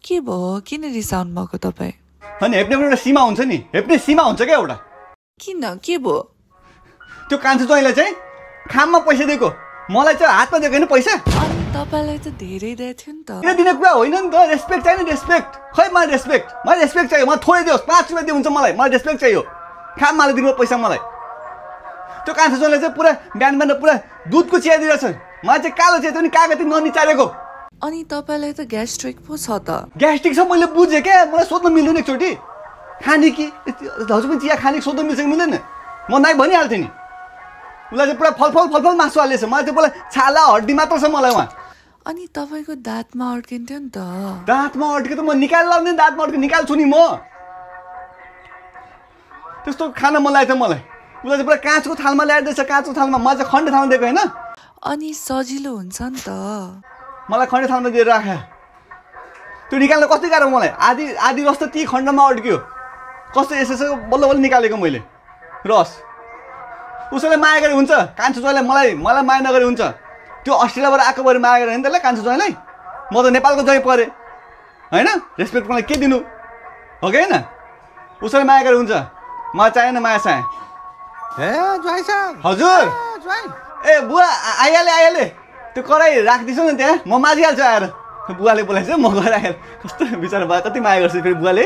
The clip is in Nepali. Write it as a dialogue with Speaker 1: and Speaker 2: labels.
Speaker 1: के भयो किन रिसाउनु भएको तपाईँ?
Speaker 2: अनि हेप्ने पनि एउटा सीमा हुन्छ नि, हेप्ने सीमा हुन्छ क्या एउटा।
Speaker 1: किन के भयो?
Speaker 2: त्यो कान्छो ज्वाइँलाई चाहिँ खाममा पैसा दिएको, मलाई चाहिँ हातमा दिएको होइन पैसा।
Speaker 1: अनि तपाईँलाई त धेरै दिएको थियो नि त।
Speaker 2: किन दिने कुरा होइन नि त, रेस्पेक्ट चाहियो नि, रेस्पेक्ट। खै मलाई रेस्पेक्ट चाहियो, मलाई थोरै दियोस्, 5 रुपियाँ दियो हुन्छ मलाई रेस्पेक्ट चाहियो। खाममाले दिनु पैसा मलाई। त्यो कान्छो ज्वाइँलाई चाहिँ पुरा बिहान पुरा दुधको चिया दिइरहेछ, मलाई चाहिँ कालो चिया पनि कागती ननिचारेको।
Speaker 1: अनि तपाईँलाई त ग्यास्ट्रिक पो छ त।
Speaker 2: ग्यास्ट्रिक छ मैले बुझेँ क्या, मलाई सोध्न मिल्दैन एकचोटि। खाने कि हजुर पनि चिया खाने सोध्न मिल्छ कि मिल्दैन, म नाइ भनिहाल्थेँ नि। उसलाई चाहिँ पुरा फलफल मासु हालेछ, मलाई चाहिँ पुरा छाला हड्डी मात्र छ मलाई उहाँ।
Speaker 1: अनि तपाईँको दाँतमा अड्किन्थ्यो नि त।
Speaker 2: दाँतमा अड्के त म निकाल लाग्ने, दाँतमा अड्के निकाल्छु नि म। त्यस्तो खान मन लागेको थियो मलाई। उसलाई चाहिँ पुरा काँचको थालमा ल्याइदिएछ, काँचको थालमा। मलाई चाहिँ खण्डे थालमा दिएको होइन।
Speaker 1: अनि सजिलो हुन्छ नि त।
Speaker 2: मलाई खण्डे थालमा दिएर राखे, त्यो निकाल्न कति गाह्रो मलाई। आधी रस त ती खण्डमा अड्क्यो, कस्तो यसो बल्ल निकालेको मैले रस। उसैलाई माया गरे हुन्छ, कान्छो ज्वाइँलाई मलाई माया नगरे हुन्छ। त्यो अस्ट्रेलियाबाट आएको भएर माया गरे होइन त्यसलाई, कान्छो ज्वाइँलाई। म त नेपालको ज्वाइँ परेँ होइन, रेस्पेक्ट मलाई के दिनु हो कि होइन। उसैलाई माया गरे हुन्छ, मलाई चाहिएन माया साया। हजुर ए बुवा आइहाले, त्यो कराई राखिदिन्छु नि त्यहाँ, म माझिहाल्छु आएर। बुवाले बोलाएछ, म गएर आएर। कस्तो बिचरा भए, कति माया गर्छु फेरि बुवाले।